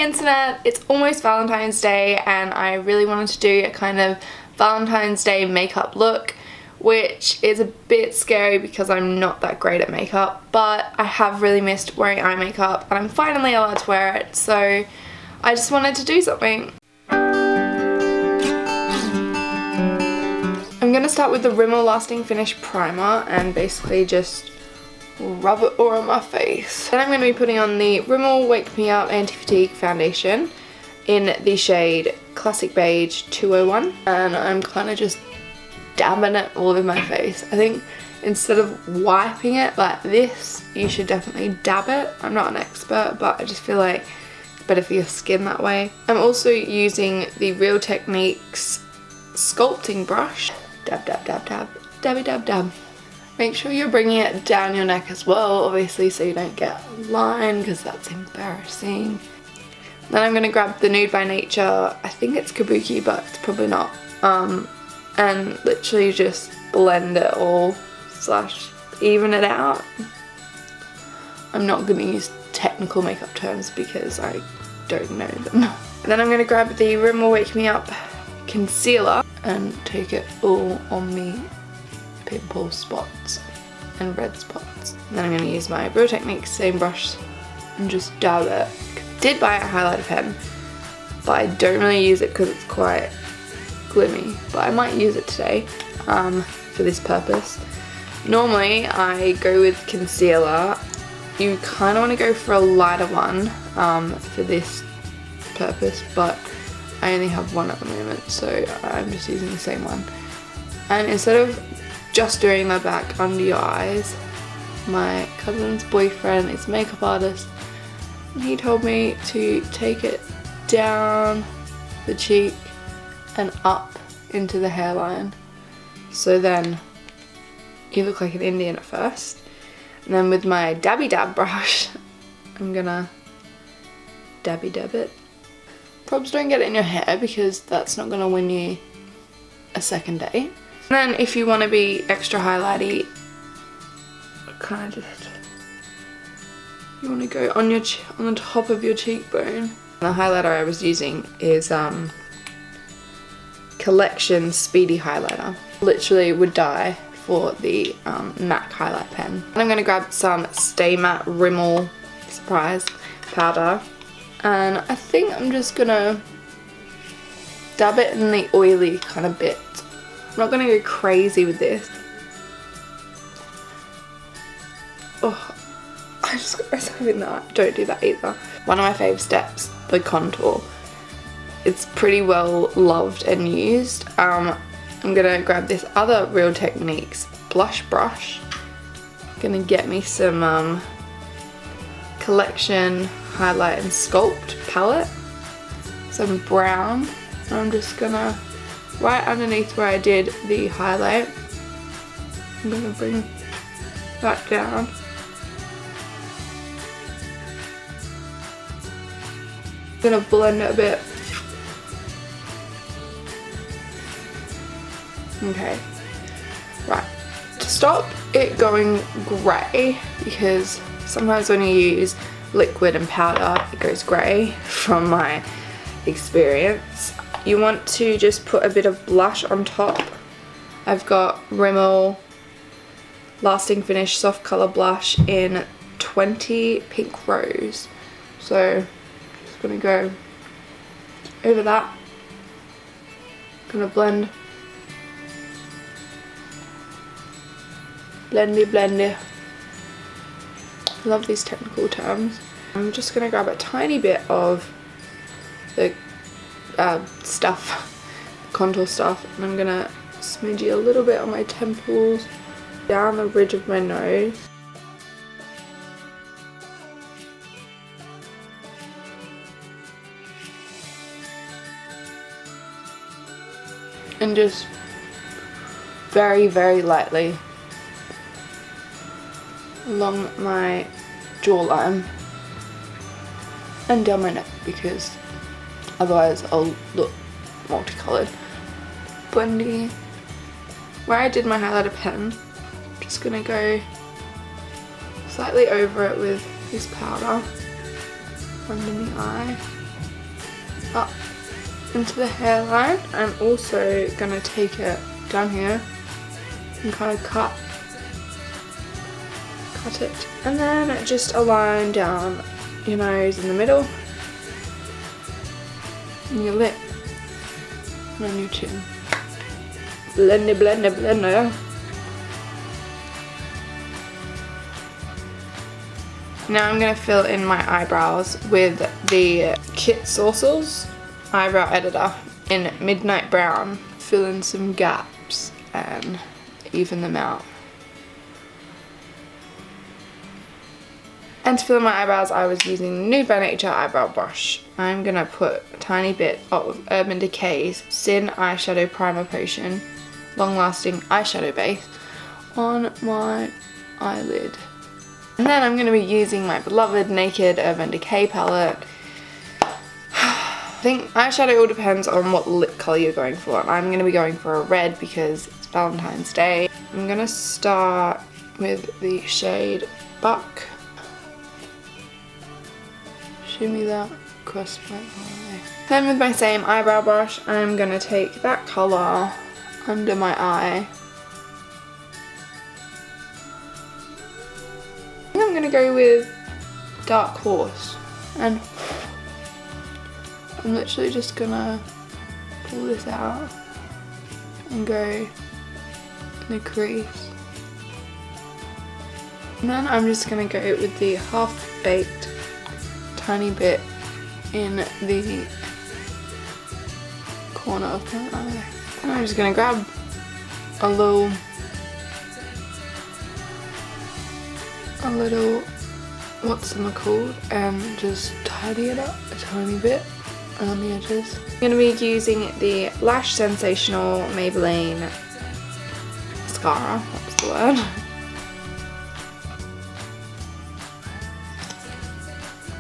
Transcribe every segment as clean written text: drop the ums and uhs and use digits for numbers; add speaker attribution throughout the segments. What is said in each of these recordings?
Speaker 1: internet, it's almost Valentine's Day and I really wanted to do a kind of Valentine's Day makeup look, which is a bit scary because I'm not that great at makeup, but I have really missed wearing eye makeup and I'm finally allowed to wear it, so I just wanted to do something. I'm going to start with the Rimmel Lasting Finish Primer and basically just rub it all on my face. Then I'm going to be putting on the Rimmel Wake Me Up Anti-Fatigue Foundation in the shade Classic Beige 201, and I'm kind of just dabbing it all over my face. I think instead of wiping it like this, you should definitely dab it. I'm not an expert, but I just feel like it's better for your skin that way. I'm also using the Real Techniques sculpting brush. Dab, dab, dab, dab, dabby, dab, dab. Make sure you're bringing it down your neck as well, obviously, so you don't get a line, because that's embarrassing. Then I'm going to grab the Nude by Nature, I think it's Kabuki, but it's probably not, and literally just blend it all, / even it out. I'm not going to use technical makeup terms because I don't know them. Then I'm going to grab the Rimmel Wake Me Up concealer and take it all on the pimple spots and red spots. And then I'm going to use my Real Techniques same brush and just dab it. Did buy a highlighter pen, but I don't really use it because it's quite glimmy, but I might use it today for this purpose. Normally I go with concealer. You kind of want to go for a lighter one for this purpose, but I only have one at the moment, so I'm just using the same one. And instead of just doing the back under your eyes, my cousin's boyfriend is a makeup artist and he told me to take it down the cheek and up into the hairline. So then you look like an Indian at first. And then with my dabby dab brush, I'm gonna dabby dab it. Probs don't get it in your hair because that's not gonna win you a second date. And then if you want to be extra highlighty, kind of just, you want to go on the top of your cheekbone. The highlighter I was using is Collection Speedy Highlighter. Literally would die for the MAC highlight pen. And I'm going to grab some Stay Matte Rimmel Surprise powder, and I think I'm just going to dab it in the oily kind of bit. I'm not going to go crazy with this. Oh, I just got myself in that. Don't do that either. One of my fave steps, the contour. It's pretty well loved and used. I'm going to grab this other Real Techniques blush brush. Going to get me some Collection Highlight and Sculpt palette. Some brown. And I'm just going to, right underneath where I did the highlight, I'm going to bring that down. I'm going to blend it a bit. Okay, right, to stop it going grey, because sometimes when you use liquid and powder it goes grey from my experience, you want to just put a bit of blush on top. I've got Rimmel Lasting Finish Soft Colour Blush in 20 Pink Rose. So just gonna go over that. Gonna blend. Blendy, blendy. I love these technical terms. I'm just gonna grab a tiny bit of the contour stuff, and I'm gonna smidgy a little bit on my temples, down the ridge of my nose. And just very, very lightly along my jawline and down my neck, because otherwise I'll look multicolored. Blendy. Where I did my highlighter pen, I'm just gonna go slightly over it with this powder under the eye. up into the hairline. I'm also gonna take it down here and kind of cut it, and then just a line down your nose in the middle, and your lip, and on your chin. Blender, blender, blender. Now I'm going to fill in my eyebrows with the Kit Sourcels eyebrow editor in Midnight Brown. Fill in some gaps and even them out. And to fill in my eyebrows, I was using Nude by Nature eyebrow brush. I'm going to put a tiny bit of Urban Decay's Sin Eyeshadow Primer Potion Long Lasting Eyeshadow Base on my eyelid. And then I'm going to be using my beloved Naked Urban Decay palette. I think eyeshadow all depends on what lip colour you're going for. And I'm going to be going for a red because it's Valentine's Day. I'm going to start with the shade Buck. Shimmy that across my eye. Then with my same eyebrow brush, I'm going to take that colour under my eye. I'm going to go with Dark Horse, and I'm literally just going to pull this out and go in the crease. And then I'm just going to go with the half-baked tiny bit in the corner of my eye. And I'm just going to grab a little, what's them called, and just tidy it up a tiny bit on the edges. I'm going to be using the Lash Sensational Maybelline mascara, that's the word.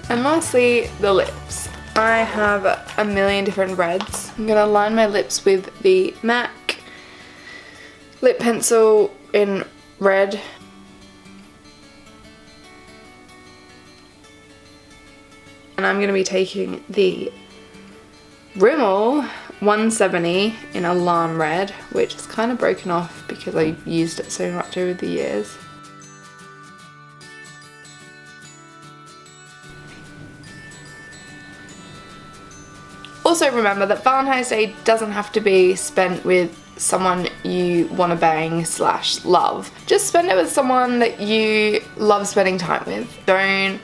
Speaker 1: And lastly, the lips. I have a million different reds. I'm going to line my lips with the MAC lip pencil in red. And I'm going to be taking the Rimmel 170 in Alarm Red, which is kind of broken off because I used it so much over the years. Also remember that Valentine's Day doesn't have to be spent with someone you want to bang / love. Just spend it with someone that you love spending time with. Don't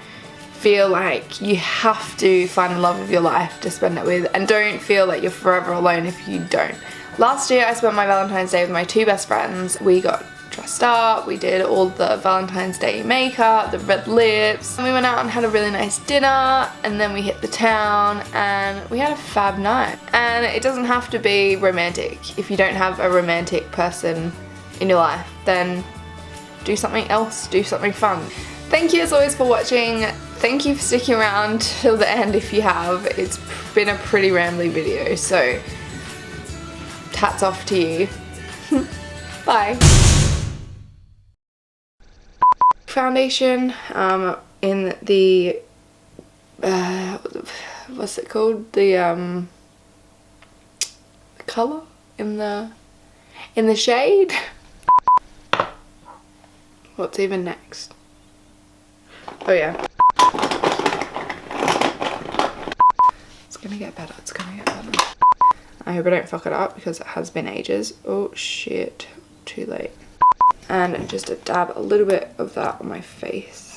Speaker 1: feel like you have to find the love of your life to spend it with, and don't feel like you're forever alone if you don't. Last year I spent my Valentine's Day with my two best friends. We got dressed up, we did all the Valentine's Day makeup, the red lips, and we went out and had a really nice dinner, and then we hit the town and we had a fab night. And it doesn't have to be romantic. If you don't have a romantic person in your life, then do something else, do something fun. Thank you as always for watching. Thank you for sticking around till the end if you have. It's been a pretty rambly video, so hats off to you. Bye. Foundation in the what's it called, the color in the shade. What's even next? Oh yeah, it's gonna get better, it's gonna get better. I hope I don't fuck it up because it has been ages. Oh shit, too late. And just a dab, a little bit of that on my face.